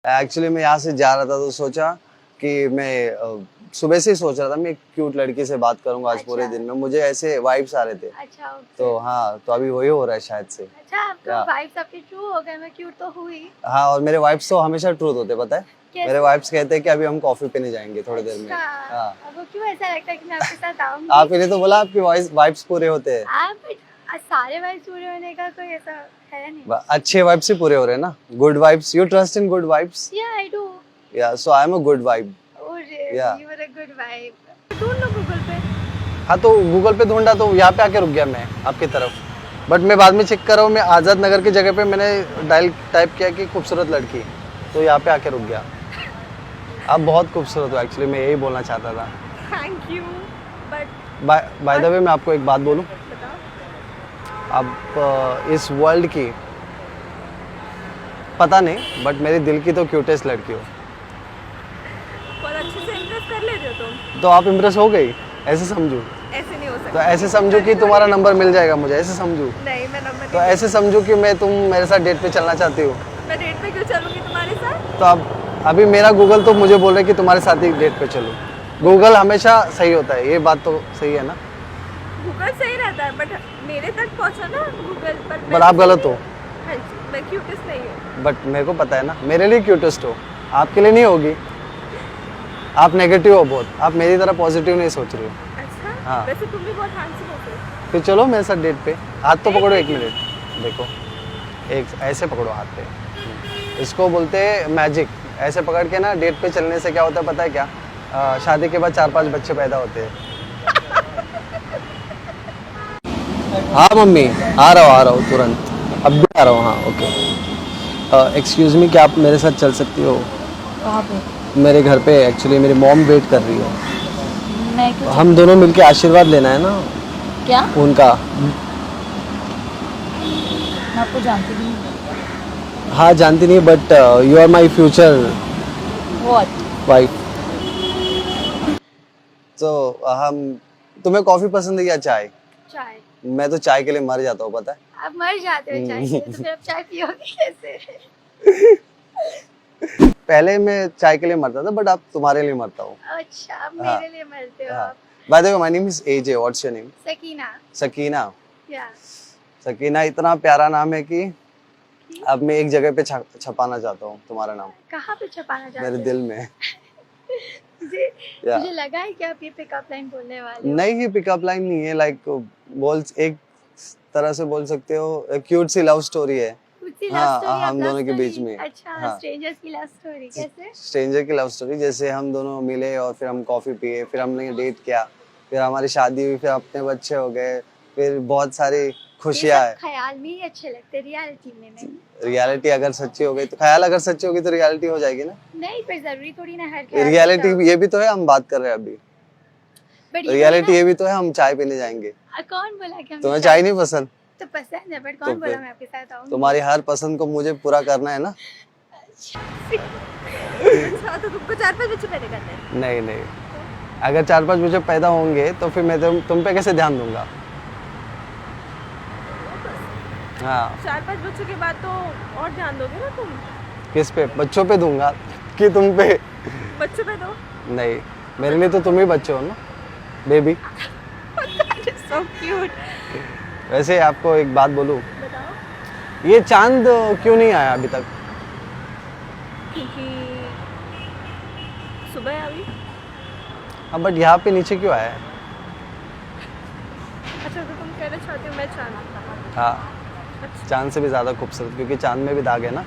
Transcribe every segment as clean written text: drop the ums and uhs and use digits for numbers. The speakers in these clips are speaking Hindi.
एक्चुअली मैं यहाँ से जा रहा था तो सोचा कि मैं सुबह से ही सोच रहा था मैं एक क्यूट लड़की से बात करूंगा आज पूरे दिन में, मुझे ऐसे वाइब्स आ रहे थे। अच्छा ओके। तो हाँ, तो अभी वही हो रहा है शायद से। अच्छा आपको वाइब्स आपके ट्रू हो गए, मैं क्यूट तो हुई। हाँ, और मेरे वाइब्स तो हमेशा ट्रूथ होते, पता है। कैसे? मेरे वाइब्स कहते हैं कि अभी हम कॉफी पीने जाएंगे थोड़ी देर में। अच्छा, हाँ, आपको क्यों ऐसा लगता है कि मैं आपके साथ आऊंगी? आपने ने तो बोला आपकी वाइब्स पूरे होते हैं। आप सारे वाइब्स पूरे होने का कोई ऐसा है नहीं। अच्छे वाइब्स ही पूरे हो रहे हैं ना, good vibes. You trust in good vibes? Yeah I do. Yeah so I am a good vibe. Oh really, Yeah. You are a good vibe. ढूंढ लो गूगल पे। हाँ, तो गूगल पे ढूंढा तो यहाँ पे आके रुक गया मैं आपकी तरफ, बट मैं बाद में चेक कर रहा हूँ, मैं आज़ाद नगर की जगह पे मैंने टाइप किया कि खूबसूरत लड़की, तो यहाँ पे आके रुक गया। आप बहुत खूबसूरत हो, एक्चुअली मैं यही बोलना चाहता था। Thank you but by the way मैं आपको एक बात बोलूँ, बताओ। आप इस वर्ल्ड की पता नहीं बट मेरे दिल की तो क्यूटेस्ट लड़की हो। बहुत अच्छे से इम्प्रेस कर लेते हो तुम। तो आप इम्प्रेस हो गई, ऐसे समझू। ऐसे नहीं हो सकता। तो ऐसे समझू कि तुम्हारा नंबर मिल जाएगा मुझे, ऐसे समझू। नहीं, मैं नंबर तो ऐसे समझू कि मैं तुम मेरे साथ डेट पे चलना चाहती हो। मैं डेट पे क्यों चलूंगी तुम्हारे साथ? तो अब अभी मेरा गूगल तो मुझे बोल रहा है कि तुम्हारे साथ ही डेट पे चलो। गूगल हमेशा सही होता है, ये बात तो सही है ना। गूगल सही रहता है बट मेरे तक पहुंचा ना गूगल पर आप गलत हो। हाँ जी, मैं क्यूटेस्ट नहीं हूँ। बट मेरे को पता है ना, मेरे लिए क्यूटेस्ट हो, आपके लिए नहीं होगी। आप नेगेटिव हो बहुत, आप मेरी तरह पॉजिटिव नहीं सोच रही हो। अच्छा हाँ। वैसे तुम भी बहुत हैंडसम हो फिर। फिर चलो मेरे साथ डेट पे। हाथ तो पकड़ो, एक मिनट देखो, एक ऐसे पकड़ो हाथ पे। इसको बोलते हैं मैजिक। ऐसे पकड़ के ना डेट पे चलने से क्या होता है पता है क्या? शादी के बाद 4-5 बच्चे पैदा होते हैं। हाँ मम्मी, आ रहा हूँ तुरंत, अब भी आ रहा हूँ। हाँ ओके। एक्सक्यूज़ मी, क्या आप मेरे साथ चल सकती हो? कहाँ पे? मेरे घर पे एक्चुअली मेरी मॉम वेट कर रही है। मैं क्यों? हम दोनों मिलके आशीर्वाद लेना है ना क्या? उनका। मैं आपको जानती नहीं हूँ। हाँ जानती नहीं, but you are my future What? Wife. तो हम, तुम्हें कॉफी पसंद है या चाय? चाय। मैं तो चाय के लिए मर जाता हूँ, पता है। आप मर जाते हो चाय के लिए, तो फिर आप चाय पियोगे कैसे? पहले मैं चाय के लिए मरता था, बट अब तुम्हारे लिए मरता हूँ। अच्छा आप हाँ। मेरे लिए मरते हो हाँ। आप। By the way my name is AJ, what's your name? Sakina. Sakina. या सकीना इतना प्यारा नाम है कि अब मैं एक जगह पे छपाना चाहता हूँ तुम्हारा नाम, कहाँ पे छपाना चाहते मेरे हो? दिल में। मुझे लगा है कि आप ये पिकअप लाइन बोलने वाले हो। नहीं, ये पिकअप लाइन नहीं है, लाइक बोल एक तरह से बोल सकते हो, क्यूट सी लव स्टोरी है। हाँ, हम दोनों के बीच में। अच्छा हाँ। स्ट्रेंजर्स की लव स्टोरी कैसे? स्ट्रेंजर की लव स्टोरी, जैसे हम दोनों मिले और फिर हम कॉफी पिए, फिर हमने डेट किया, फिर हमारी शादी हुई, फिर अपने बच्चे हो गए, फिर बहुत सारी खुशियाँ ये है। सब ख्याल में ही अच्छे लगते, रियलिटी में नहीं। रियलिटी अगर सच्ची हो गई तो, ख्याल अगर सच्ची होगी तो रियलिटी हो जाएगी ना। नहीं पर जरूरी थोड़ी ना हर ख्याल रियलिटी सच्चा हो। ये भी तो है, हम बात कर रहे हैं अभी। But रियलिटी ये भी तो है, हम चाय पीने जाएंगे। कौन बोला कि हम तुम्हें चाय नहीं पसंद? तो पसंद है बट तो कौन बोला फिर मैं आपके साथ आऊंगी? तुम्हारी हर पसंद को मुझे पूरा करना है ना। अच्छा तो तुमको 4-5 बच्चे पैदा करने हैं? नहीं नहीं, अगर 4-5 बच्चे पैदा होंगे तो फिर मैं तुम पे कैसे ध्यान दूंगा? हाँ, 4-5 बच्चों के बाद तो और ध्यान दोगे ना तुम? किस पे? बच्चों पे दूंगा कि तुम पे? बच्चों पे दो। नहीं, मेरे लिए तो तुम ही बच्चे हो ना, बेबी। So cute। वैसे आपको एक बात बोलूं, बताओ। ये चांद क्यों नहीं आया अभी तक? क्योंकि सुबह अभी। हाँ, बट यहाँ पे नीचे क्यों आया है? अच्छा तो तुम कहना चाहते हो मैं चांद? हाँ, अच्छा। चांद से भी ज्यादा खूबसूरत, क्योंकि चांद में भी दाग है ना।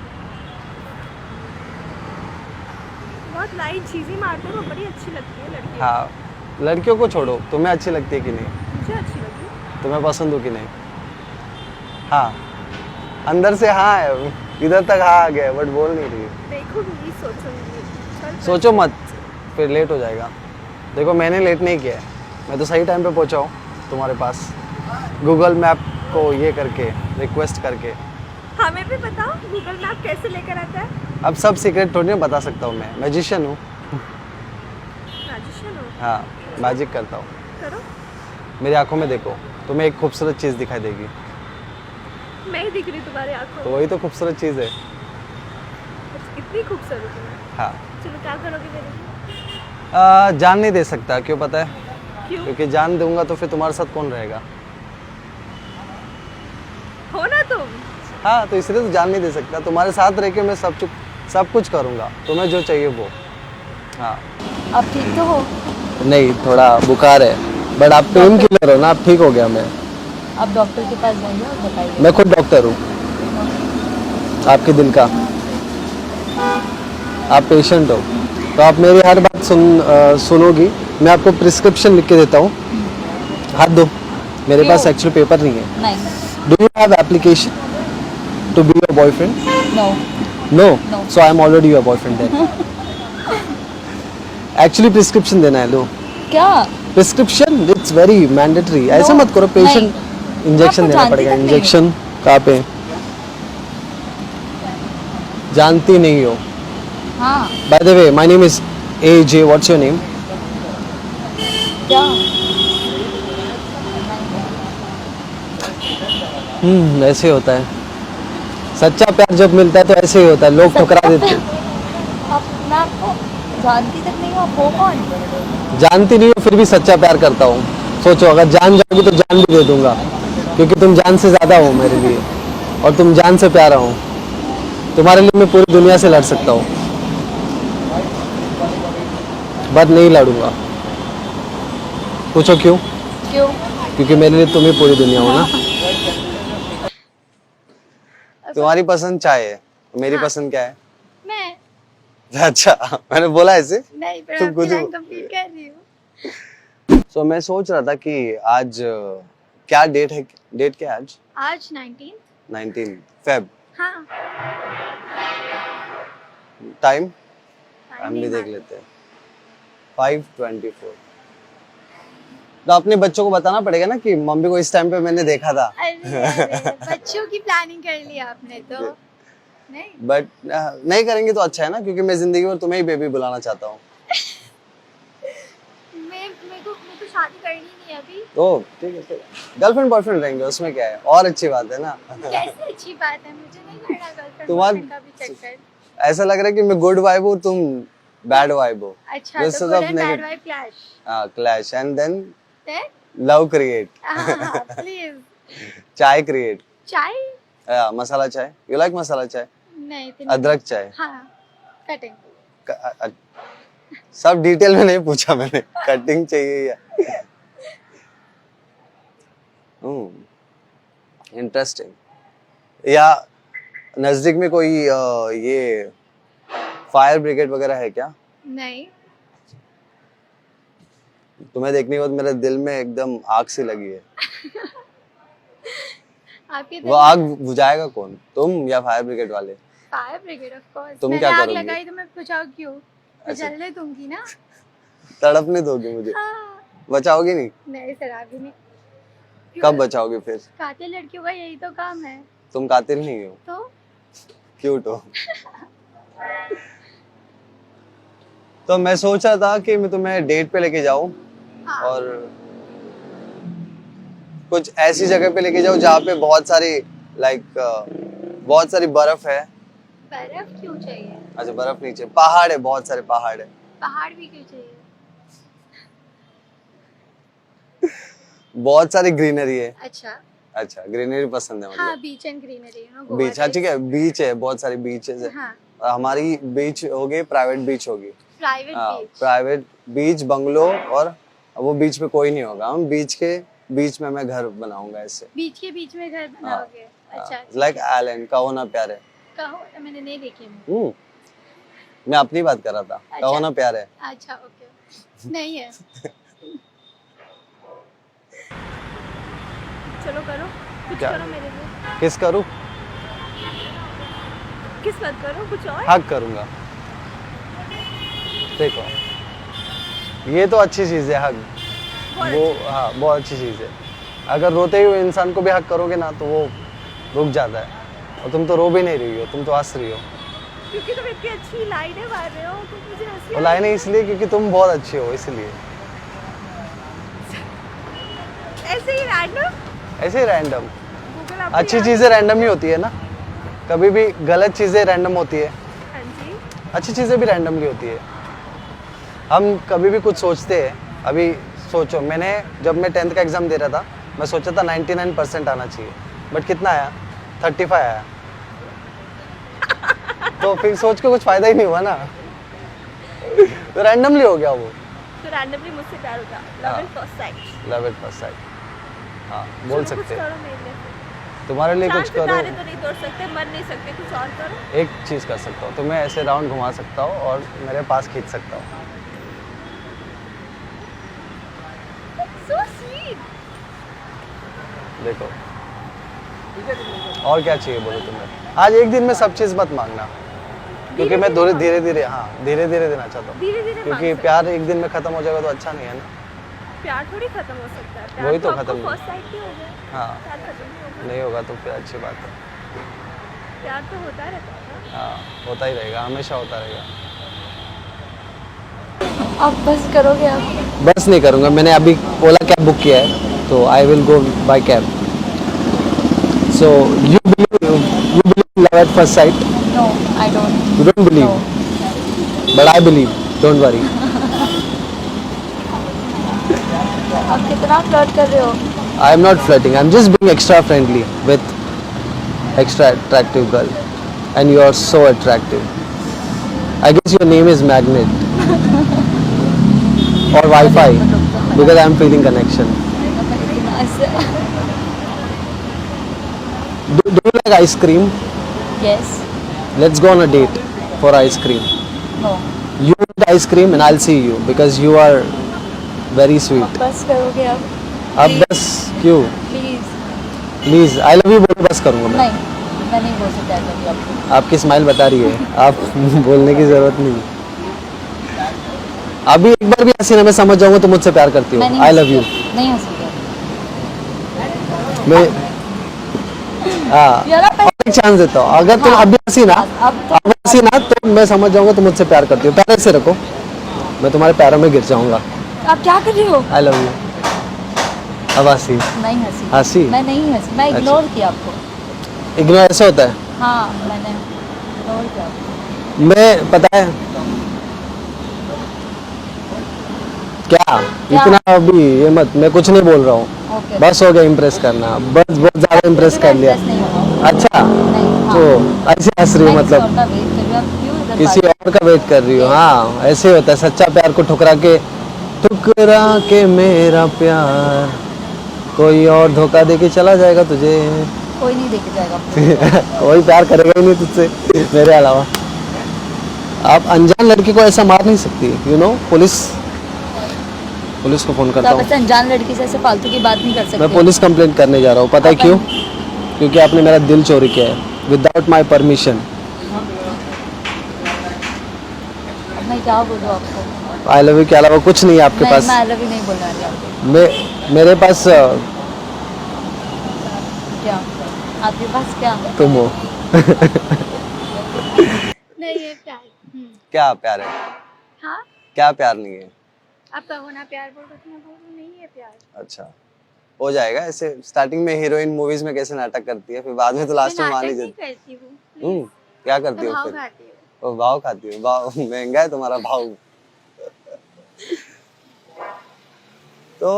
बहुत लाइट चीजें मारते हो, बड़ी अच्छी लगती है लड़की। हाँ, लड़कियों को छोड़ो, तुम्हें अच्छी लगती है कि नहीं? मुझे अच्छी लगी। तुम्हें पसंद हो कि नहीं? हाँ, अंदर से हाँ है, इधर तक हाँ आ गया, बट बोल नहीं रही। देखूंगी, सोचूंगी। चल सोचो मत, फिर लेट हो जाएगा। देखो मैंने लेट नहीं किया है, मैं तो सही टाइम पे पहुंचा हूँ तुम्हारे पास, गूगल मैप को ये करके, रिक्वेस्ट करके। हमें भी बताओ गूगल मैप कैसे लेकर आता है? अब सब सीक्रेट थोड़ी ना बता सकता हूँ, मैं मैजिशियन हूँ। मैजिशियन हो? हाँ, मैजिक करता हूँ। करो। मेरी आंखों में देखो, तुम्हें एक खूबसूरत चीज़ दिखाई देगी। मैं ही दिख रही तुम्हारी आंखों तो में। वही तो खूबसूरत चीज़ है। इतनी खूबसूरत हूँ मैं। हाँ। चलो क्या करोगे मेरे लिए? जान नहीं दे सकता, क्यों पता है? क्यों? क्योंकि जान दूंगा तो फिर तुम्हारे साथ कौन रहेगा? हो ना तुम। हाँ, तो इसलिए तो जान नहीं दे सकता। तुम्हारे साथ रह के मैं सब कुछ करूँगा, तुम्हें जो चाहिए वो। हाँ। आप ठीक तो हो? नहीं, थोड़ा बुखार है, बट आप पेन किलर हो ना, आप ठीक हो गया मैं। आप डॉक्टर के पास जाइए और बताइए। मैं खुद डॉक्टर हूँ आपके दिल का। आप पेशेंट हो तो आप मेरी हर बात सुनोगी। मैं आपको प्रिस्क्रिप्शन लिख के देता हूँ। हाथ दो। मेरे क्यों? पास एक्चुअली पेपर नहीं है। नहीं। Do you have application to be your boyfriend? No. No, No. So I am already your boyfriend then. Actually prescription देना है, लो। क्या? Prescription, it's very mandatory. ऐसा No, मत करो, पेशेंट नहीं। इंजेक्शन मैं आपको देना जानती पड़ेगा। तक नहीं हूँ। इंजेक्शन कहाँ पे? जानती नहीं हो? हाँ। By the way, my name is AJ, what's your name? क्या? ऐसे होता है। सच्चा प्यार जब मिलता है तो ऐसे ही होता है, लोग ठुकरा देते हैं। मैं आपको जानती तक नहीं हूँ, आप हो कौन? जानती नहीं हो फिर भी सच्चा प्यार करता हूँ। सोचो, अगर जान जाओगी तो जान भी दे दूंगा, क्योंकि तुम जान से ज्यादा हो मेरे लिए, और तुम जान से प्यारा हो। तुम्हारे लिए मैं पूरी दुनिया से लड़ सकता हूँ, बट नहीं लड़ूंगा। पूछो क्यों? क्यों? क्योंकि मेरे लिए तुम ही पूरी दुनिया हो ना। तुम्हारी पसंद चाय है, मेरी पसंद क्या है? मैं अच्छा, मैंने बोला ऐसे। नहीं, पर तुम आपकी खुद लाइन हो। कंप्लीट कर रही हूँ। सो मैं सोच रहा था कि आज क्या डेट है? डेट क्या है आज? आज 19। 19 फेब। हाँ। टाइम time हम नहीं भी देख मालूम। लेते हैं। 5:24। तो अपने बच्चों को बताना पड़ेगा ना कि मम्मी को इस टाइम पे मैंने देखा था। अरे, बच्चों की प्लानिंग कर ली आपने तो। नहीं। बट नहीं करेंगे तो अच्छा है ना, क्योंकि मैं जिंदगी में तुम्हें ही बेबी बुलाना चाहता हूँ। मेरे को शादी करनी नहीं है अभी। तो ठीक है, गर्लफ्रेंड बॉयफ्रेंड रहेंगे, उसमें क्या है, और अच्छी बात है ना। कैसे अच्छी बात है, मुझे नहीं करना गर्लफ्रेंड तुम्हार- बॉयफ्रेंड का भी चक्कर। ऐसा लग रहा है कि मैं गुड वाइब हूँ, तुम बैड वाइब हो। अच्छा, This तो is good of and bad negative- vibe clash. हाँ, clash and then then love create. Please. चाय क्रिएट। चाय? मसाला चाय, यू लाइक मसाला चाय? नहीं इतनी- अदरक चाय? हाँ, कटिंग। सब डिटेल में नहीं पूछा मैंने, कटिंग चाहिए या। इंटरेस्टिंग। या नजदीक में कोई ये फायर ब्रिगेड वगैरह है क्या? नहीं। तुम्हें देखने के बाद मेरे दिल में एकदम आग सी लगी है। आपके वो आग बुझाएगा कौन, तुम या फायर ब्रिगेड वाले? Fire brigade of course. तुम मैंने क्या आग करोगी? लगाई तो मैं बुझाऊं क्यों? मैं अच्छा। जलने दूंगी ना। तड़पने दोगे मुझे? हाँ। बचाओगी नहीं? नहीं सर, अभी नहीं। कब बचाओगे फिर? कातिल लड़कियों का यही तो काम है। तुम कातिल नहीं हो, तो क्यूट हो। तो मैं सोच रहा था कि मैं तुम्हें डेट पे लेके जाऊं, हाँ। और कुछ ऐसी जगह पे लेके जाऊं जहाँ पे बहुत सारी बहुत सारी बर्फ है। बर्फ क्यों चाहिए? अच्छा, बर्फ नहीं चाहिए, पहाड़ है, बहुत सारे पहाड़ है। पहाड़ भी क्यों चाहिए? बहुत सारी ग्रीनरी है। अच्छा, ग्रीनरी पसंद है हाँ, मतलब। Beach and greenery, you know, Goa beach, हाँ ठीक है, बीच है, बहुत सारी बीचेस है। हाँ, हमारी बीच होगी, प्राइवेट बीच होगी। Private beach. Private beach, bungalow, और वो बीच पे कोई नहीं होगा। हम बीच के बीच में मैं घर बनाऊंगा ऐसे। बीच के बीच में घर बनाओगे? अच्छा, लाइक आइलैंड, कहो ना प्यार है। कहो, मैंने नहीं देखी है। मैं अपनी बात कर रहा था। अच्छा। कहो ना प्यार है। अच्छा, ओके, नहीं है। चलो करो, कुछ क्या? करो मेरे लिए। किस करूँ? किस मत करो, कुछ और। हक करूंगा। देखो, ये तो अच्छी चीज है, हक। वो हाँ, बहुत अच्छी चीज है। अगर रोते हुए इंसान को भी हक करोगे ना तो वो रुक जाता है। और तुम तो रो भी नहीं रही हो, तुम तो हंस रही हो। क्योंकि तुम इतनी अच्छी लाइनें मार रहे हो तो मुझे हंसी और लाइनें इसलिए क्योंकि तुम बहुत अच्छी हो, इसलिए। ऐसे ही रैंडम। ऐसे ही रैंडम। गूगल अच्छी चीजें रैंडम ही होती है ना, कभी भी गलत चीजें रैंडम होती है। हाँ जी। अच्छी चीज़ें भी रैंडमली होती है। हम कभी भी कुछ सोचते हैं, अभी सोचो मैंने जब मैं 10th का एग्ज़ाम दे रहा था, मैं सोचा था 99% आना चाहिए, बट कितना आया? 35 आया। तो फिर सोच के कुछ फ़ायदा ही नहीं हुआ ना। तो रैंडमली हो गया वो। तो रैंडमली मुझसे प्यार हो गया, हाँ। Love at first site. Love at first site, हाँ बोल चलो, सकते कुछ हैं। करो मेरे लिए। तुम्हारे लिए चांद कुछ करो। सितारे तो नहीं तोड़ सकते, मर नहीं सकते, कुछ और करो। एक चीज़ कर सकता हूँ, तुम्हें ऐसे राउंड घुमा सकता हूँ और मेरे पास खींच सकता हूँ। So sweet. देखो और क्या चाहिए बोलो तुम्हें। आज एक दिन में सब चीज़ मत मांगना, क्योंकि मैं धीरे-धीरे धीरे धीरे हाँ धीरे धीरे देना चाहता हूँ, धीरे-धीरे क्योंकि मांग प्यार एक दिन में खत्म हो जाएगा तो अच्छा नहीं है ना। प्यार थोड़ी खत्म हो सकता है। प्यार वही तो आपको खत्म फर्स्ट साइट ही हो गया। हाँ प्यार खत्म नहीं होगा। नहीं होगा तो फिर अच्छी बात है। प्यार तो होता रहता है ना। हाँ होता ही रहेगा, हमेशा होता रहेगा। आप बस करोगे आप? बस नहीं करूँगा, मैंने अभी ओला कैब बुक किया है तो I will go by cab. So you believe love at first sight? No, I don't. You don't believe, but I believe, don't worry. आप कितना फ्लर्ट कर रहे हो? I am not flirting. I'm just being extra friendly with extra attractive girl, and you are so attractive. I guess your name is Magnet or Wi-Fi because I'm feeling connection. Do you like ice cream? Yes. Let's go on a date for ice cream. No. You eat ice cream and I'll see you because you are very आप sweet. बस करोगे अब? अब बस क्यों? Please. Please I love you बोल बस करूँगा मैं। नहीं, मैं नहीं बोल सकता ऐसा भी आपको। आपकी स्माइल बता रही है, आप बोलने की जरूरत नहीं। अभी एक बार भी हसीना मैं समझ जाऊंगा तो मुझसे प्यार करती हो। मैं नहीं आई लव यू। हंसूंगी। नहीं हंसूंगी। मैं हाँ यार आप और एक चांस देता हूँ, अगर तुम हाँ। अभी हसीना अब तो अब हसीना तो मैं समझ जाऊंगा तो मुझसे प्यार करती हो। पैर ऐसे रखो, मैं तुम्हारे पैरों में गिर जाऊंगा। आप क्या कर रहे हो? आई लव यू। अब हंसी नहीं हंसी। हंसी? मैं नहीं हंसी, मैं इग्नोर किया आपको। इग्नोर ऐसे होता है? हाँ, मैंने इग्नोर किया आपको। मैं पता है क्या क्या? इतना अभी ये मत, मैं कुछ नहीं बोल रहा हूँ। ओके। बस हो गया इम्प्रेस करना, बस बहुत ज्यादा इम्प्रेस कर लिया। इंप्रेस नहीं होगा। अच्छा नहीं, हाँ। तो ऐसे हंस रही हो मैं मतलब किसी और का वेट कर रही हूँ, आप क्यों इधर किसी बात- और का वेट कर रही हो? हाँ ऐसे होता है, सच्चा प्यार को ठुकरा के मेरा प्यार कोई और धोखा दे के चला जाएगा तुझे। कोई नहीं देखे जाएगा आपको। कोई प्यार करेगा ही नहीं तुझसे मेरे अलावा। आप अनजान लड़की को ऐसा मार नहीं सकती, यू नो। पुलिस को फोन तो करता आप हूँ। ऐसे अनजान लड़की से ऐसे फालतू की बात नहीं कर सकते। मैं पुलिस कंप्लेंट करने जा रहा हूँ, पता है क्यों? क्योंकि आपने मेरा दिल चोरी किया है विदाउट माई परमिशन। अब मैं क्या बोलूँ आपको? आई लव यू के अलावा कुछ नहीं है आपके नहीं, पास। मैं आई लव यू नहीं बोलने वाली आपको। मेरे पास क्या? आपके पास क्या? तुम हो। नहीं ये प्यार। क्या प्यार है? हाँ क्या प्यार नहीं है? आप कहो ना प्यार बोल रहे मैं बोल रही हूँ, नहीं है प्यार। अच्छा हो जाएगा ऐसे। स्टार्टिंग में हीरोइन मूवीज में कैसे नाटक करती है, फिर बाद में तो लास्ट में मैं मान ही नाटक नहीं जाती। करती हूँ। क्या करती मैं हो भाव फिर? खाती हूँ। वो भाव खाती हो? भाव महंगा है तुम्हारा भाव। तो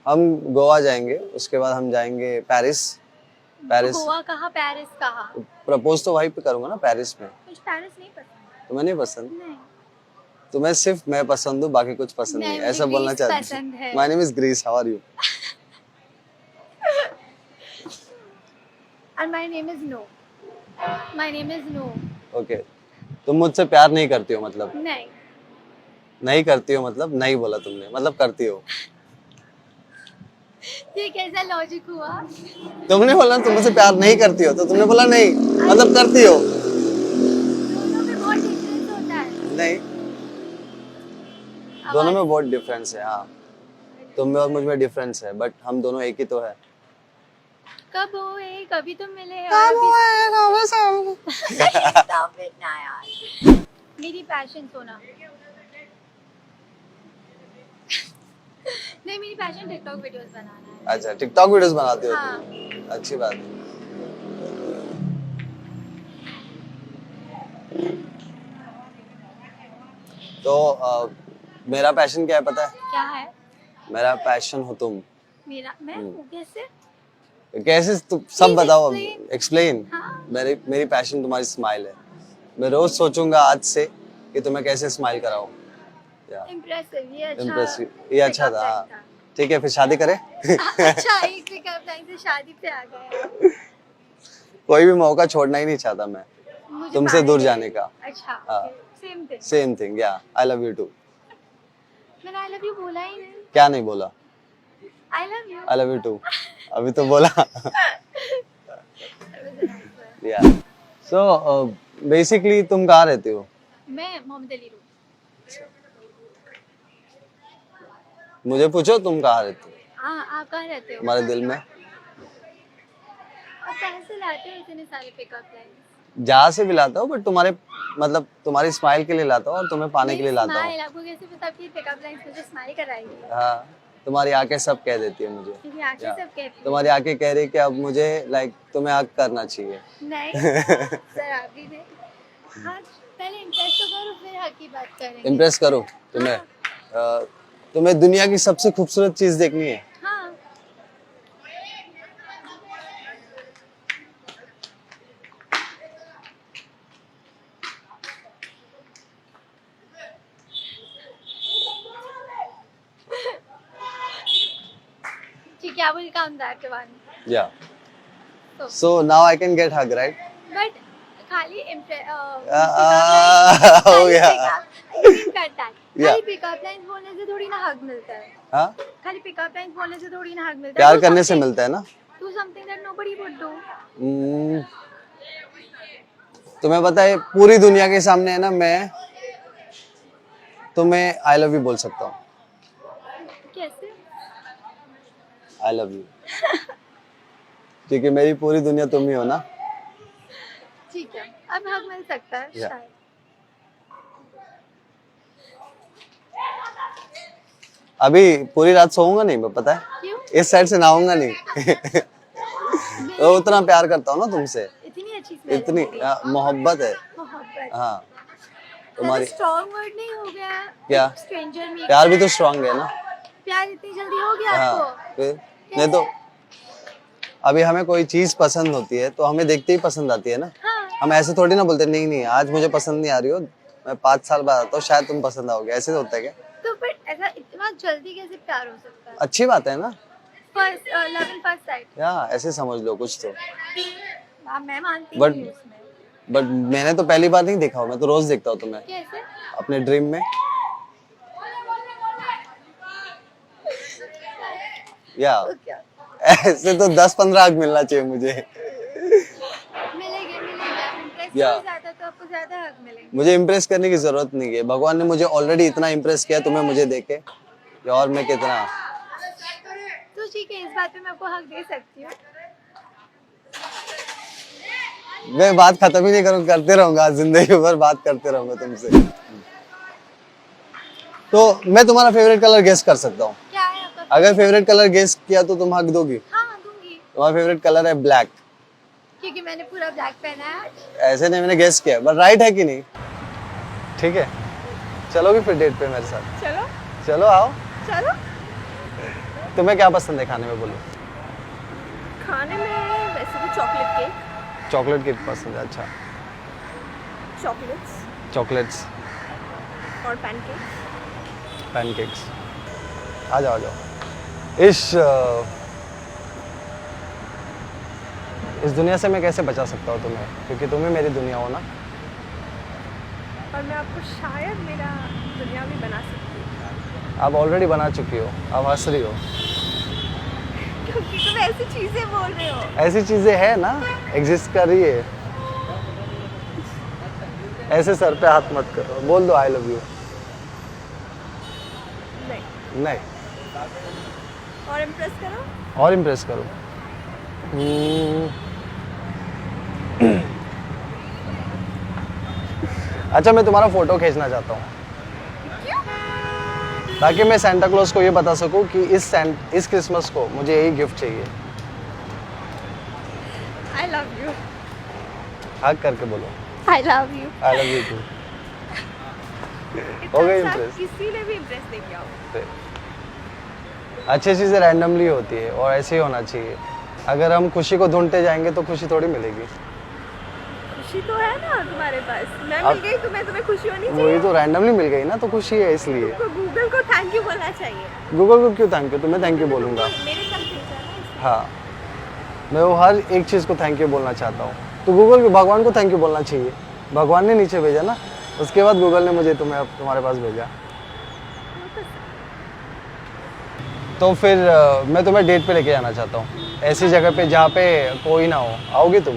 हम गोवा जाएंगे, उसके बाद हम जाएंगे पेरिस। तो गोवा कहाँ, पेरिस कहाँ? प्रपोज तो वहीं पे करूंगा ना, पेरिस में। मुझे पेरिस नहीं पसंद। तुम्हें नहीं पसंद? नहीं। तुम्हें सिर्फ मैं पसंद हूँ, बाकी कुछ पसंद नहीं, मुझे ऐसा बोलना ग्रीस चाहती पसंद है। My name is Grace, how are you? And my name is No. My name is No. Okay तुम मुझसे प्यार नहीं करती हो मतलब? नहीं। नहीं करती हो मतलब? नहीं बोला तुमने, मतलब करती हो। ये कैसा लॉजिक हुआ? तुमने बोला तुम मुझसे प्यार नहीं करती हो, तो तुमने बोला नहीं मतलब करती हो। दोनों में बहुत डिफरेंस होता है। नहीं, दोनों में बहुत डिफरेंस है। हाँ तुम में और मुझ में डिफरेंस है, बट हम दोनों एक ही तो है। कब हुए, कभी तुम मिले और Stop it ना यार। मेरी पैशन सोना। नहीं मेरी पैशन टिकटॉक वीडियोस बनाना है। अच्छा टिकटॉक वीडियोस बनाते हो हाँ। तुम? अच्छी बात है। तो मेरा पैशन क्या है पता है? क्या है? मेरा पैशन हो तुम। मेरा मैं हूँ कैसे? कैसे तुम सब Please बताओ। explain. एक्सप्लेन। हाँ। मेरी पैशन तुम्हारी स्माइल है। मैं रोज सोचूंगा आज से कि तुम्हें कैसे स्माइल कराऊं। इम्प्रेसिव, ये अच्छा इम्प्रेसिव, ये अच्छा pick-up था। line ठीक है फिर शादी करें। अच्छा, एक पिकअप लाइन से शादी पे आ गए। कोई भी मौका छोड़ना ही नहीं चाहता मैं मुझे तुमसे पाने दूर के जाने लिए। का। अच्छा, हाँ। Same thing. सेम थिंग या आई लव यू टू। मैंने आई लव यू बोला ही नहीं। क्या नहीं बोला? I love you. I love you too अभी तो बोला। या सो बेसिकली तुम कहाँ रहती हो? मैं मोहम्मद अली रोड। मुझे पूछो तुम कहाँ रहती हो? हाँ, आप कहाँ रहते हो? तुम्हारे दिल में। आप कहाँ से लाते हो इतने सारे पिकअप लाइन्स? जहाँ से भी लाता हूँ बट तुम्हारे मतलब तुम्हारी स्माइल के लिए लाता हूँ और तुम्हें पाने के लिए लाता हूँ। स्माइल आपको कैसे पता कि पिकअप लाइन्स मुझे स्माइल कराएगी? हाँ तुम्हारी आंखें सब कह देती है मुझे। क्योंकि आंखें या, सब कहती हैं। तुम्हारी आंखें कह रही कि अब मुझे लाइक तुम्हें हक करना चाहिए। नहीं सर, आप भी नहीं। हाँ, पहले इम्प्रेस तो करो फिर हक की बात करेंगे। इम्प्रेस करो तुम्हें। तुम्हें दुनिया की सबसे खूबसूरत चीज देखनी है। हाँ। ठीक है, I will come that one. Yeah. So, So now I can get hug, right? but खाली हो गया। Yeah. खाली पिकअप लाइन बोलने से थोड़ी ना हक मिलता है। हाँ? खाली पिकअप लाइन बोलने से थोड़ी ना हक मिलता है। प्यार करने से मिलता है ना। Do something that nobody would do. तुम्हें पता है पूरी दुनिया के सामने है ना मैं तुम्हें आई लव यू बोल सकता हूँ। कैसे? आई लव यू क्योंकि मेरी पूरी दुनिया तुम ही हो ना। ठीक है, अब हक मिल सकता है Yeah. शायद। अभी पूरी रात सोऊंगा नहीं मैं, पता है क्यों? इस साइड से नहाऊंगा नहीं। तो उतना प्यार करता हूँ ना तुमसे, इतनी अच्छी smell है इतनी मेरी। मोहब्बत है। मोहब्बत। हाँ तुम्हारी स्ट्रॉन्ग वर्ड नहीं हो गया? क्या? स्ट्रेंजर में प्यार भी तो स्ट्रांग है ना। प्यार इतनी जल्दी हो गया हाँ आपको? फिर नहीं तो अभी हमें कोई चीज पसंद होती है तो हमें देखते ही पसंद आती है ना। हाँ। हम ऐसे थोड़ी ना बोलते नहीं नहीं आज मुझे पसंद नहीं आ रही हो, मैं 5 साल बाद आता हूँ शायद तुम पसंद आओगे, ऐसे होता है क्या? तो फिर ऐसा इतना जल्दी कैसे प्यार हो सकता है? अच्छी बात है ना। First love in first sight. या ऐसे समझ लो कुछ तो। मैं मानती But- हूँ उसमें। बट मैंने तो पहली बार नहीं देखा हो, मैं तो रोज देखता हूँ तुम्हें कैसे? अपने ड्रीम में। या तो क्या? ऐसे तो 10-15 हक मिलना चाहिए मुझे। मिलेंगे इम्प्रेस Yeah. हो जाता तो आपको ज्यादा हक मिलेंगे। मुझे इम्प्रेस करने की जरूरत नहीं है, भगवान ने मुझे ऑलरेडी इतना इम्प्रेस किया तुम्हें मुझे देखे कि और मैं कितना। तो ठीक है, इस बात पे मैं आपको हक दे सकती हूँ। मैं बात खत्म ही नहीं करूँ, करते रहूंगा जिंदगी भर बात करते रहूंगा तुमसे। तो मैं तुम्हारा फेवरेट कलर गेस कर सकता हूँ। क्या है आपका? अगर फेवरेट कलर गेस किया तो तुम हक दोगी। हाँ, दूंगी। तुम्हारा फेवरेट कलर है ब्लैक। क्योंकि मैंने पूरा ब्लैक पहना है आज। ऐसे नहीं मैंने गेस किया, बट राइट है कि नहीं? ठीक है, चलोगी फिर डेट पे मेरे साथ? चलो चलो आओ। चलो। तुम्हें क्या पसंद है खाने में बोलो? खाने में वैसे तो चॉकलेट केक, चॉकलेट केक पसंद है। अच्छा चॉकलेट्स चॉकलेट्स, और पैनकेक्स। पैनकेक्स। आ जाओ आ जाओ। इस दुनिया से मैं कैसे बचा सकता हूँ तुम्हें, क्योंकि तुम ही मेरी दुनिया हो ना। और मैं आपको शायद मेरा दुनिया भी बना सकती हूँ। आप ऑलरेडी बना चुकी हो, आप हंस रही हो। क्योंकि तुम ऐसी चीजें बोल रहे हो। ऐसी चीजें है ना, एग्जिस्ट कर रही है। ऐसे सर पे हाथ मत करो, बोल दो आई लव यू। नहीं, नहीं, और इम्प्रेस करो। और इम्प्रेस करो। अच्छा मैं तुम्हारा फोटो खींचना चाहता हूँ ताकि मैं सेंटा क्लॉज को ये बता सकूं कि इस क्रिसमस को मुझे यही गिफ्ट चाहिए। I love you. हक करके बोलो। I love you. I love you too. हो गई इतना impress? किसी ने भी इम्प्रेस नहीं किया हो। अच्छी चीज़ें रैंडमली होती है और ऐसे ही होना चाहिए। अगर हम खुशी को ढूंढते जाएंगे तो खुशी थोड़ी मिलेगी। खुशी तो है ना तुम्हारे पास, मैं अब- मिल गई तुम्हें खुशी होनी वही चाहिए। तो रैंडमली मिल गई ना, तो खुशी है इसलिए। तो गूगल को थैंक यू बोलना चाहिए। गूगल को क्यों थैंक यू, तुम्हें थैंक यू बोलूँगा। मेरे तक भेजा ना इसलिए। हाँ, मैं वो हर एक चीज़ को थैंक यू बोलना चाहता हूँ। तो गूगल को, भगवान को थैंक यू बोलना चाहिए। भगवान ने नीचे भेजा ना, उसके बाद गूगल ने मुझे तुम्हारे पास भेजा। तो फिर मैं तुम्हें डेट पे लेके जाना चाहता हूँ, ऐसी जगह पे जहाँ पे कोई ना हो। आओगी तुम?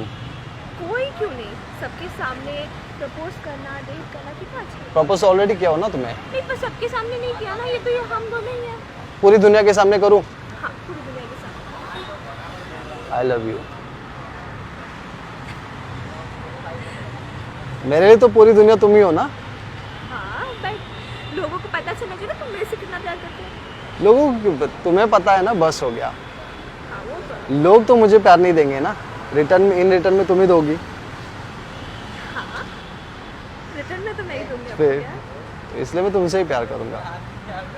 कोई क्यों नहीं, सबके सामने प्रपोज करना, डेट करना कितना अच्छा है। प्रपोज ऑलरेडी किया हो ना तुम्हें। नहीं पर सबके सामने नहीं किया ना, ये तो ये हम दोनों ही हैं। पूरी दुनिया के सामने करूँ? हाँ पूरी दुनिया के सामने। आई लव यू। मेरे लिए तो पूरी दुनिया तुम ही हो ना। हाँ बट लोगों को पता चलना चाहिए ना तुम मेरे से कितना प्यार करते हो। लोगों को तुम्हें पता है ना, बस हो गया। हाँ वो तो लोग तो मुझे प्यार नहीं देंगे ना, रिटर्न में, इन रिटर्न में तुम ही दोगी। हाँ, रिटर्न में तो मैं ही दूंगी आपको फिर प्यार। तो इसलिए मैं तुमसे ही प्यार करूंगा।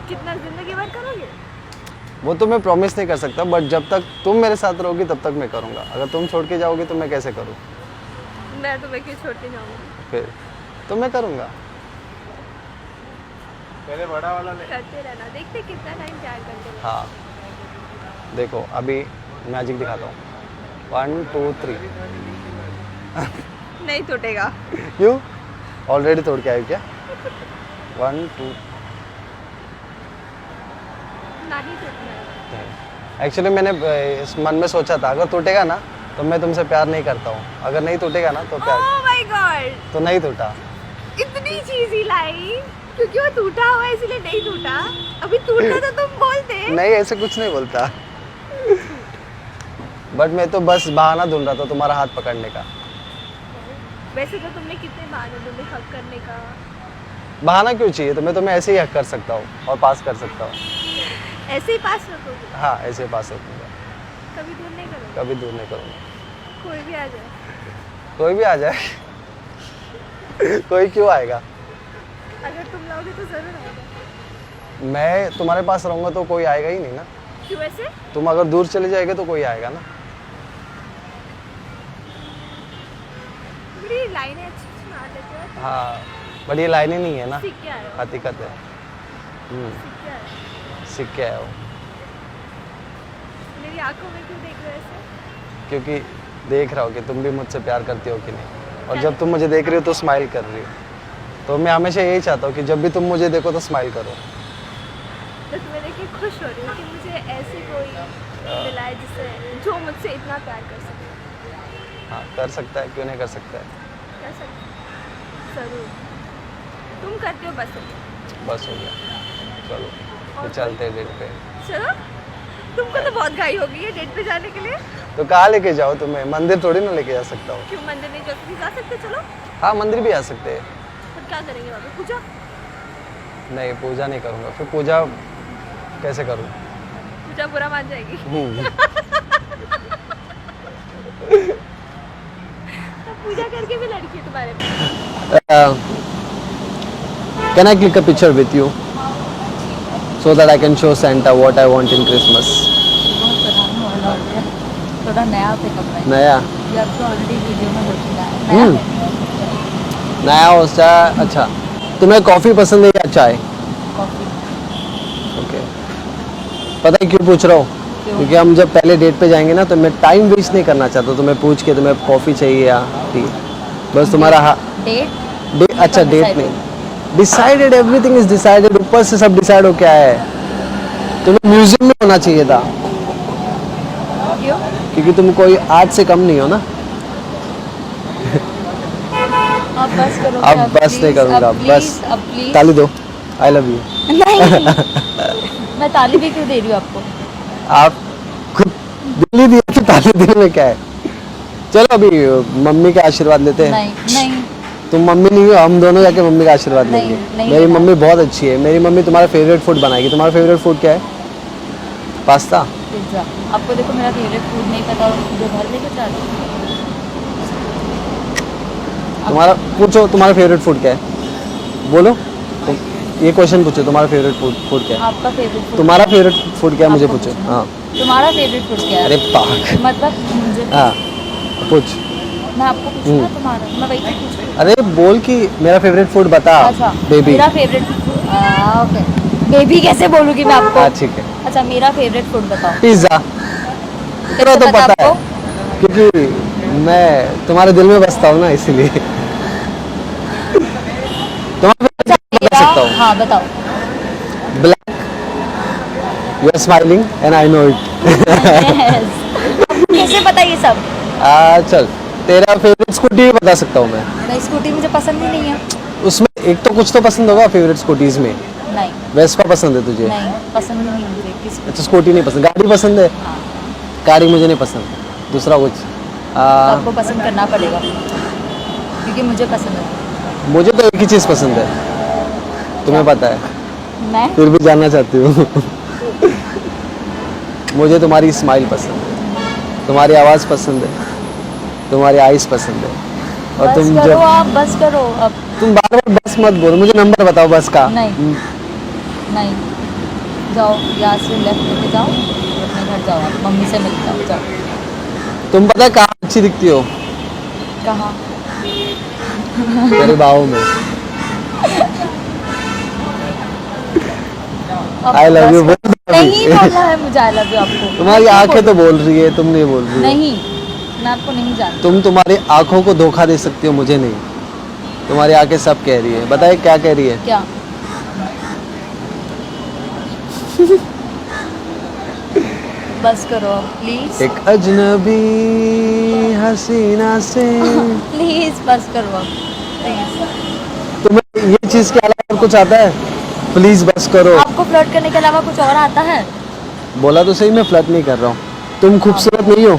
कितना जिंदगी भर करोगे? वो तो मैं प्रॉमिस नहीं कर सकता, बट जब तक तुम मेरे साथ रहोगी तब तक मैं करूंगा। अगर तुम छोड़ के जाओगी तो मैं कैसे करूँ? मैं तुम्हें क्यों छोड़ के जाऊंगी? फिर तो मैं करूंगा। करते रहना, देखते कितना टाइम प्यार करते रहना। हाँ, देखो अभी मैजिक दिखाता हूँ। 1 2 3। नहीं टूटेगा। क्यों? ऑलरेडी तोड़ के आए क्या? 1 2। नहीं टूटना है। एक्चुअली मैंने इस मन में सोचा था, अगर टूटेगा ना तो मैं तुमसे प्यार नहीं करता हूँ, अगर नहीं टूटेगा ना तो प्यार। ओह माय गॉड, तो नहीं टूटा। इतनी चीजी लाई क्योंकि वो टूटा हुआ है इसलिए नहीं टूटा। अभी टूटा तो तुम बोलते। नहीं, ऐसे कुछ नहीं बोलता। बट मैं तो बस बहाना ढूंढ रहा था तुम्हारा हाथ पकड़ने का। वैसे तो तुमने कितने बहाने ढूंढे हक करने का। बहाना क्यों चाहिए? तो मैं तुम्हें ऐसे ही हक कर सकता हूँ और पास कर सकता हूँ। ऐसे ही पास रखोगे, हाँ, ऐसे ही पास रखूँगा, कभी दूर नहीं करोगे। कभी दूर नहीं करूँगा। कोई भी आ जाए, कोई भी आ जाए। कोई क्यों आएगा? अगर तुम लाओगे तो जरूर आएगा। मैं तुम्हारे पास रहूँगा तो कोई आएगा ही नहीं ना। क्यों ऐसे? तुम अगर दूर चले जाएगे तो कोई आएगा ना। बड़ी लाइनें अच्छी सुना देते हो। हाँ, बट ये लाइनें नहीं है ना, सीख के आए हो, हकीकत है। सीख के आए हो। सीख के आया हो। मेरी आंखों में क्यों देख रहे हो ऐसे? क्योंकि देख रहा हो कि तुम भी मुझसे प्यार करती हो कि नहीं, और जब तुम मुझे देख रही हो तो स्माइल कर रही हो। तो मैं हमेशा यही चाहता हूँ कि जब भी तुम मुझे देखो तो स्माइल करो। तो तुम्हें देख के खुश हो रही हूँ कि मुझे ऐसे कोई मिला है जिससे जो मुझसे इतना प्यार कर सके। हाँ, कर सकता है, क्यों नहीं कर सकता है। कर सकते जरूर, तुम करते हो बस। बस हो गया, चलो तो चलते हैं डेट पे। चलो, तुमको तो बहुत घाई हो गई है डेट पे जाने के लिए। तो कहाँ लेके जाओ तुम्हें? मंदिर थोड़ी ना लेके जा सकता हूँ। क्यों मंदिर नहीं जा सकते? चलो। हाँ, मंदिर भी आ सकते हैं। फिर क्या करेंगे वहाँ पे? पूजा? नहीं, पूजा नहीं करूँगा। फिर पूजा कैसे करूँ? पूजा बुरा मान जाएगी। तो पूजा करके भी लड़की है तुम्हारे पास। Can I click a picture with you so that I can show Santa what I want in Christmas? थोड़ा नया पिकअप है। नया ये आपको ऑलरेडी वीडियो में हो चुका है। नया है। नया हो चाय। अच्छा, तुम्हें कॉफ़ी पसंद है या चाय? कॉफी। ओके, पता है क्यों पूछ रहा हूँ? क्योंकि हम जब पहले डेट पे जाएंगे ना तो मैं टाइम वेस्ट नहीं करना चाहता। तुम्हें पूछ के तुम्हें कॉफ़ी चाहिए या टी, बस तुम्हारा डेट? अच्छा, डेट नहीं, डिसाइडेड, एवरीथिंग इज डिसाइडेड। ऊपर से सब डिसाइड हो क्या है। तुम्हें म्यूजियम में होना चाहिए था, क्यों? क्योंकि तुम कोई आर्ट से कम नहीं हो ना। अब बस करो। अब बस नहीं करूँगा, बस अब प्लीज ताली दो। आई लव यू। नहीं, मैं ताली भी क्यों दे रही हूँ आपको? आप खुद दिल्ली दिए तो ताली देने में क्या है। चलो अभी मम्मी का आशीर्वाद लेते हैं। नहीं नहीं, तुम मम्मी नहीं हो, हम दोनों जाके मम्मी का आशीर्वाद नहीं, लेंगे। नहीं मेरी लेना। मम्मी बहुत अच्छी है। मेरी मम्मी तुम्हारा फेवरेट फूड बनाएगी। तुम्हारा फेवरेट फूड क्या है? पास्ता। पिज्जा। आपको देखो मेरा फेवरेट फूड नहीं पता और मुझे घर लेके जा रही तुम्हारा पूछो, तुम्हारा फेवरेट फूड क्या है? बोलो तुम, ये क्वेश्चन पूछो, तुम्हारा फेवरेट फूड क्या है? आपका फेवरेट फूड? तुम्हारा फेवरेट फूड क्या है मुझे आपको पूछो। पूछना? हाँ तुम्हारा फेवरेट फूड क्या अरे है? पाक। मतलब मुझे हाँ पूछ। मैं आपको पूछूंगा तुम्हारा, मैं वही तो पूछ रही हूँ। अरे बोल कि मेरा फेवरेट फूड बता। अच्छा बेबी। मेरा फेवरेट ओके, बेबी कैसे बोलूँगी मैं आपको? हाँ ठीक है। अच्छा मेरा फेवरेट फूड बताओ। पिज्जा। कैसे तेरा तो पता पता है आपको? क्योंकि मैं तुम्हारे दिल में बसता हूँ ना, इसीलिए। तुम्हारा अच्छा बता मेरा, सकता हूँ। हाँ बताओ। Black, you are smiling and I know it. Yes. आपको कैसे पता ये सब? चल, तेरा फेवरेट स्कूटी भी बता सकता हूँ मैं। नहीं स्कूटी मुझे पसंद ही नहीं है। उसमें एक तो कुछ तो पसंद होगा फेवरेट स्कूटीज में। नहीं वेस्पा पसंद है तुझे? नहीं पसंद ही नहीं मुझे किसी। अच्छा स्कूटी नहीं पसंद, गाड़ी पसंद है? हाँ गाड़ी मुझे नहीं पसंद। दूसरा कुछ तो आपको पसंद करना पड़ेगा क्योंकि मुझे पसंद है। मुझे तो एक ही चीज़ पसंद है, तुम्हें पता है, मैं फिर भी जानना चाहती हूँ। मुझे तुम्हारी स्माइल पसंद है, तुम्हारी आवाज़ पसंद है, तुम्हारी आइज़ पसंद है। और बस तुम करो जब आप, बस करो अब। तुम बार बार बस मत बोलो, मुझे नंबर बताओ बस का। नहीं। नहीं जाओ यहाँ से लेफ्ट लेके जाओ, अपने घर जाओ, आप मम्मी से मिल जाओ। जाओ। तुम पता है कहाँ अच्छी दिखती हो? कहाँ? तेरे बाहों में। अब I love बस you, करो। बोल दो अभी। नहीं बोलना है मुझे आई लव यू आपको। तुम्हारी नहीं आंखें तो बोलना। बोल रही है, तुम नहीं बोल रही हो। नहीं मैं आपको नहीं जानती। तुम तुम्हारी आंखों को धोखा दे सकती हो, मुझे नहीं। तुम्हारी आंखें सब कह रही है, बताए क्या कह रही है? क्या? बस करो प्लीज एक अजनबी हसीना से। प्लीज बस करो अब प्लीज। तुम्हें ये चीज के अलावा और कुछ आता है? प्लीज बस करो। आपको फ्लर्ट करने के अलावा कुछ और आता है? बोला तो सही, मैं फ्लर्ट नहीं कर रहा हूँ। तुम खूबसूरत नहीं हो,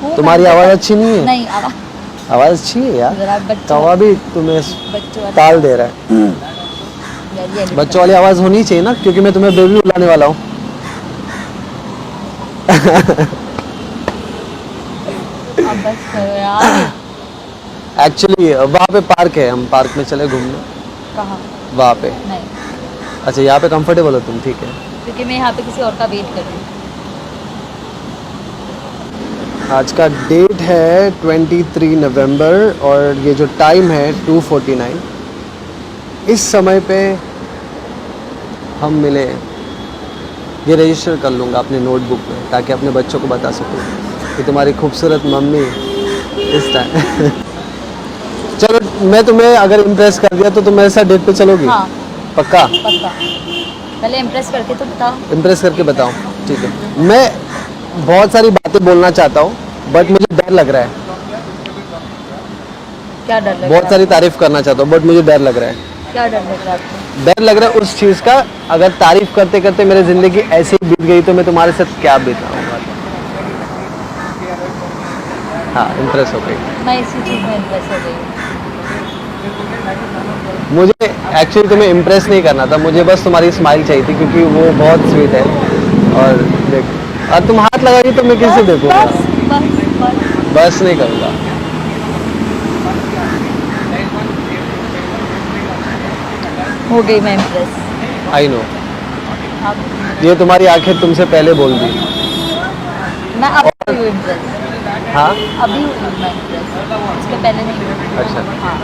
हूँ तुम्हारी मैं, आवाज बट- अच्छी नहीं है। नहीं आवाज अच्छी है यार, जरा बच्चों कौवा भी तुम्हें बच्चों ताल दे रहा है। बच्चों वाली आवाज होनी चाहिए ना, क्योंकि मैं तुम्हें बेबी बुलाने वाला हूँ। अब बस करो यार। एक्चुअली वहाँ पे पार्क है, हम पार्क में चले घूमने। कहाँ? वहाँ पे। नहीं अच्छा यहाँ पे कंफर्टेबल हो तुम, ठीक है। क्योंकि मैं यहाँ पे किसी और का वेट कर रही हूँ। आज का डेट है 23 नवंबर और ये जो टाइम है 2:49। इस समय पे हम मिले। ये रजिस्टर कर लूँगा अपने नोटबुक में ताकि अपने बच्चों को बता सकूँ कि तुम्हारी खूबसूरत मम्मी इस टाइम। चलो मैं तुम्हें अगर इम्प्रेस कर दिया तो तुम मेरे साथ डेट पे चलोगी? हाँ पक्का? पक्का। पहले इम्प्रेस करके तो बताओ। इम्प्रेस करके बताओ, ठीक है। मैं बहुत सारी बातें बोलना चाहता हूँ बट मुझे डर लग रहा है। क्या डर लग रहा बहुत है? सारी तारीफ करना चाहता हूँ बट मुझे डर लग रहा है। क्या डर लग रहा है आपको? डर लग रहा है उस चीज़ का, अगर तारीफ करते करते मेरी ज़िंदगी ऐसे ही बीत गई तो मैं तुम्हारे साथ क्या बीताऊंगा। हाँ इम्प्रेस हो गई। मैं इसी चीज़ में इम्प्रेस हो गई हूँ। मुझे एक्चुअली तुम्हें इम्प्रेस नहीं करना था, मुझे बस तुम्हारी स्माइल चाहिए थी क्योंकि वो बहुत स्वीट है। और देख, और तुम हाथ लगाओगी तो मैं किससे देखूंगा? बस बस बस बस नहीं करूँगा। हो गई मैं इम्प्रेस। आई नो, अब ये तुम्हारी आंखें तुमसे पहले बोल दी। मैं अब हुई हूँ इम्प्रेस। हाँ अभी हुई हूँ मैं इम्प्रेस, उसके पहले नहीं हुई। अच्छा। हाँ